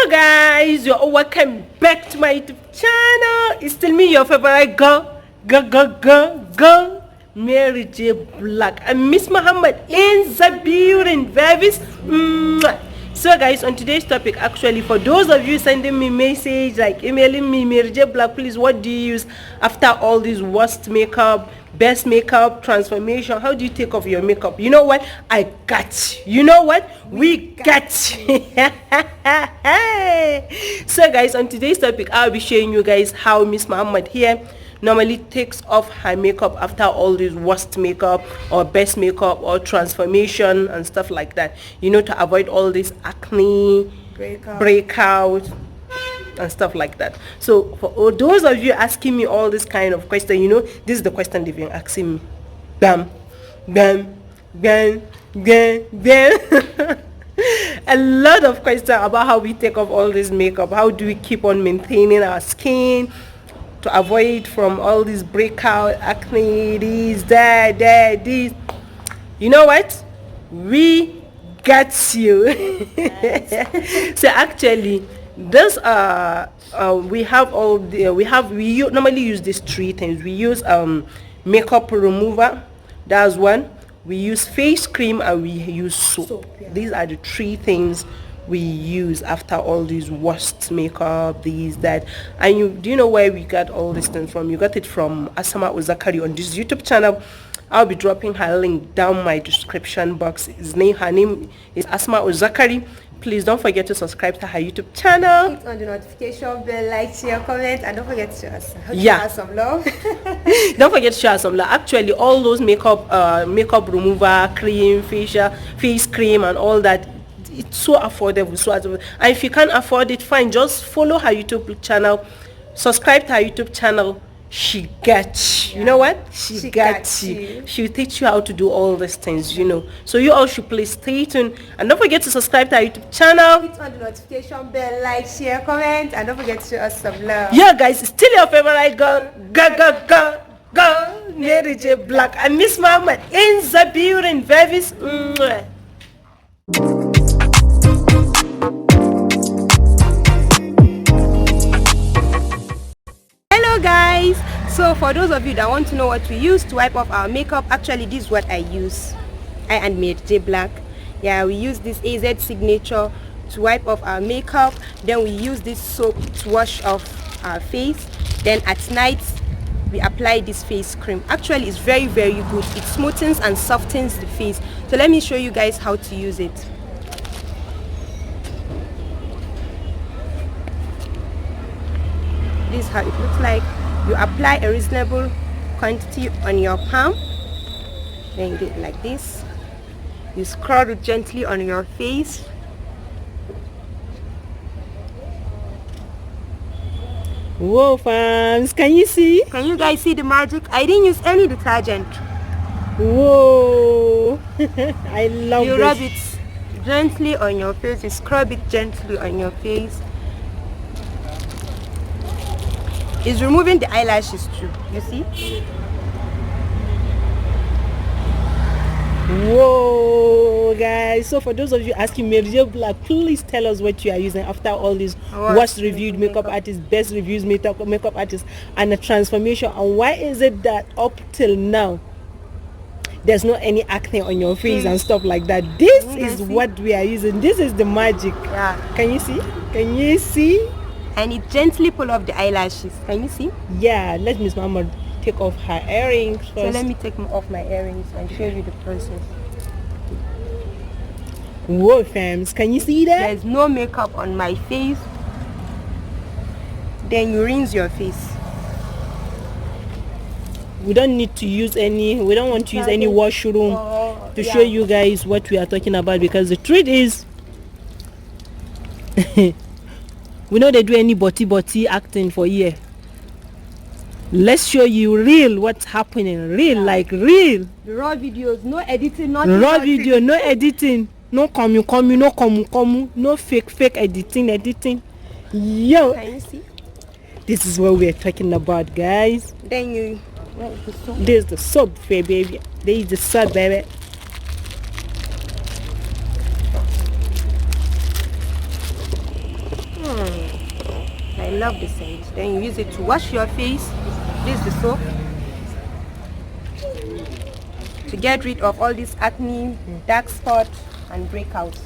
Guys, you're all welcome back to my YouTube channel. It's still me, your favorite girl, Mary J. Black, and Miss Muhammad in the building, babies. So guys, on today's topic, actually, for those of you sending me message, like emailing me, Mary J. Black, please, what do you use after all this worst makeup, best makeup, transformation? How do you take off your makeup? You know what? I got you. You know what? We got you. So guys, on today's topic, I'll be showing you guys how Miss Muhammad here normally takes off her makeup after all this worst makeup or best makeup or transformation and stuff like that, you know, to avoid all this acne, breakout and stuff like that. So for those of you asking me all this kind of question, you know, this is the question they've been asking me. Bam, bam, bam, bam, bam. A lot of questions about how we take off all this makeup. How do we keep on maintaining our skin to avoid from all this breakout, acne, this, that, this. You know what? We got you. So actually, this we have all the we normally use these three things. We use makeup remover, that's one. We use face cream, and we use soap. Yeah. These are the three things we use after all these worst makeup, these, that. And do you know where we got all these things from? You got it from Asma Uzakari on this YouTube channel. I'll be dropping her link down my description box. Her name is Asma Uzakari. Please don't forget to subscribe to her YouTube channel. Click on the notification bell, like, share, comment, and don't forget to show us some love. Don't forget to show us some love. Actually, all those makeup remover, cream, face cream, and all that, it's so affordable, and if you can't afford it, fine, just follow her YouTube channel, subscribe to her YouTube channel. She got you. You know what? She got you. She'll teach you how to do all these things, you know. So you all should please stay tuned, and don't forget to subscribe to our YouTube channel. Hit on the notification bell, like, share, comment, and don't forget to show us some love. Yeah guys, it's still your favorite girl, Mary J. Black, and Miss Muhammad in the building, babies. Guys, so for those of you that want to know what we use to wipe off our makeup, actually this is what I use. I and Mary J. Black, yeah, we use this AZ Signature to wipe off our makeup. Then we use this soap to wash off our face. Then at night we apply this face cream. Actually, it's very good. It smoothens and softens the face. So let me show you guys how to use it. This is how it looks like. You apply a reasonable quantity on your palm, then you do it like this. You scrub it gently on your face. Whoa fams, can you see? Can you guys see the magic? I didn't use any detergent. Whoa. I love it. You rub it gently on your face. You scrub it gently on your face. It's removing the eyelashes too, you see? Whoa guys, so for those of you asking Mary J. Black, please tell us what you are using after all these worst reviewed makeup artists, best reviews makeup artists, and the transformation. And why is it that up till now there's not any acne on your face and stuff like that? This is what we are using. This is the magic. Yeah. Can you see? Can you see? And it gently pull off the eyelashes. Can you see? Yeah, let Miss Mama take off her earrings first. So let me take off my earrings and show you the process. Whoa fams, can you see that? There's no makeup on my face. Then you rinse your face. We don't need to use any, we don't want to use any washroom to show you guys what we are talking about, because the truth is we know they do any body acting for year. Let's show you real what's happening, real, like real. The raw videos, no editing, not raw video, no editing, no no fake editing. Yo, can you see? This is what we're talking about, guys. Then you, where is the soap? There's the soap, baby. There is the soap, baby. love the scent. Then you use it to wash your face. This is the soap to get rid of all this acne, dark spot and breakouts.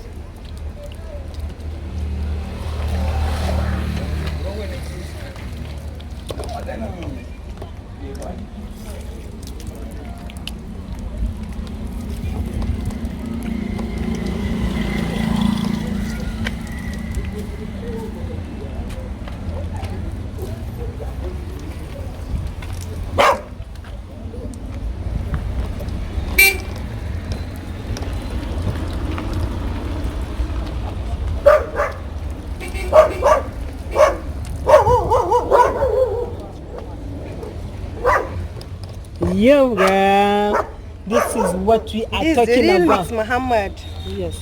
Yo, girl, this is what we are talking about. Muhammad. Yes.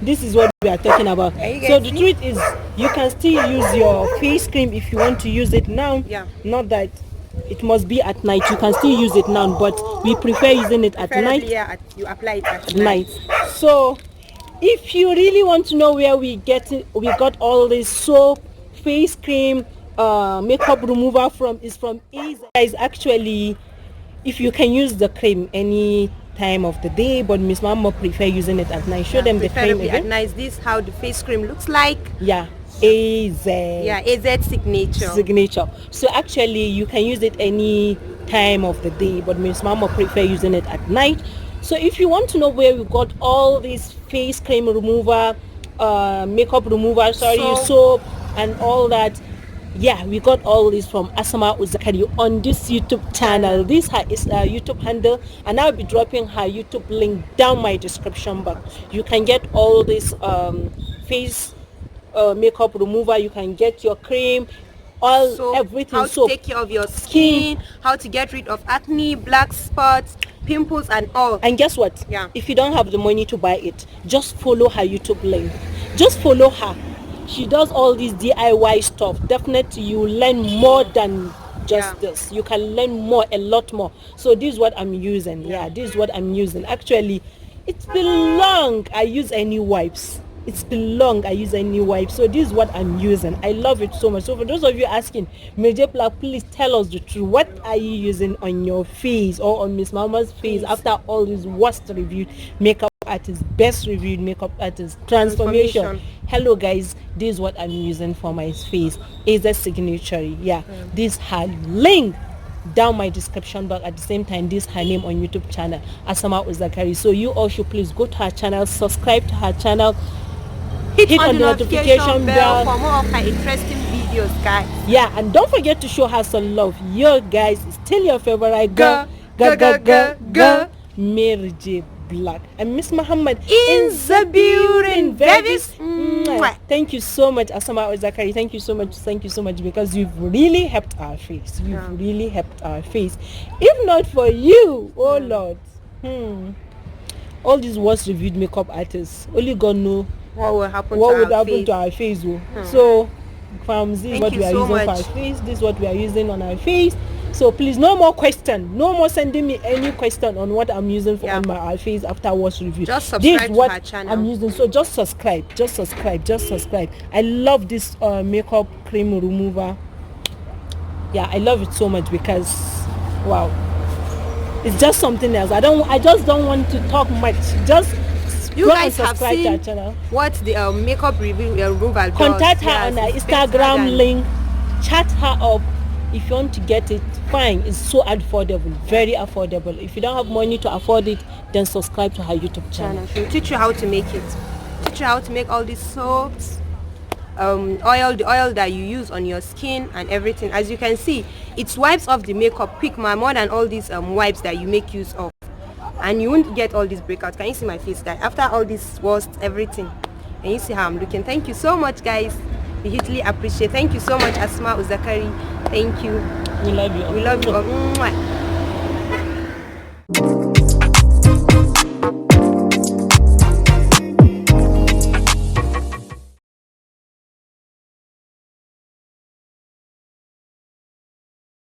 This is what we are talking about. So the truth is, you can still use your face cream if you want to use it now. Yeah. Not that it must be at night. You can still use it now, but we prefer using it at night. Yeah, you apply it at night. So if you really want to know where we got all this soap, face cream, makeup remover from, is from AZ. Guys, actually, if you can use the cream any time of the day, but Miss Mama prefer using it at night. Show them the cream again. At night. This is how the face cream looks like. Yeah, AZ. Yeah, AZ signature. So actually, you can use it any time of the day, but Miss Mama prefer using it at night. So if you want to know where we got all this face cream remover, makeup remover, soap and all that, yeah, we got all this from Asama Uzakari on this YouTube channel. This is her YouTube handle, and I'll be dropping her YouTube link down my description box. You can get all this face makeup remover. You can get your cream, everything. How to take care of your skin, how to get rid of acne, black spots, pimples and all. And guess what? Yeah. If you don't have the money to buy it, just follow her YouTube link. Just follow her. She does all this DIY stuff. Definitely you learn more than just this. You can learn more, a lot more. So this is what I'm using. Yeah, this is what I'm using. Actually, it's been long I use any wipes. It's been long I use any wipes. So this is what I'm using. I love it so much. So for those of you asking, Major Black, please tell us the truth. What are you using on your face or on Miss Mama's face after all this worst reviewed makeup artist, best reviewed makeup artist, transformation? Hello guys, this is what I'm using for my face. Is a signature. This her link down my description box. At the same time, this her name on YouTube channel, Asama Uzakari. So you all should please go to her channel, subscribe to her channel, hit on the notification bell for more of her interesting videos, guys. Yeah, and don't forget to show her some love. Yo guys, it's still your favorite girl, Mary J Black, and Miss Muhammad in the building, babies. Thank you so much, Asama Uzakari. Thank you so much, because you've really helped our face. You've really helped our face. If not for you, oh Lord, all these worst reviewed makeup artists, only God know what would happen to our face. So from this is what we are using for our face. This is what we are using on our face. So please, no more question, no more sending me any question on what I'm using for on my face after watch review. Just subscribe to her channel. I'm using. So just subscribe. I love this makeup cream remover. Yeah, I love it so much because wow, it's just something else. I just don't want to talk much. Just you guys have seen to our channel. What the makeup removal does. Contact her on her Instagram link. Chat her up. If you want to get it, fine. It's so affordable, very affordable. If you don't have money to afford it, then subscribe to her YouTube channel. She'll teach you how to make it. Teach you how to make all these soaps, the oil that you use on your skin and everything. As you can see, it wipes off the makeup quick, more than all these wipes that you make use of. And you won't get all these breakouts. Can you see my face, guys? After all this was everything, and you see how I'm looking. Thank you so much, guys. We hugely appreciate. Thank you so much, Asma Uzakari. Thank you. We love you. We love you.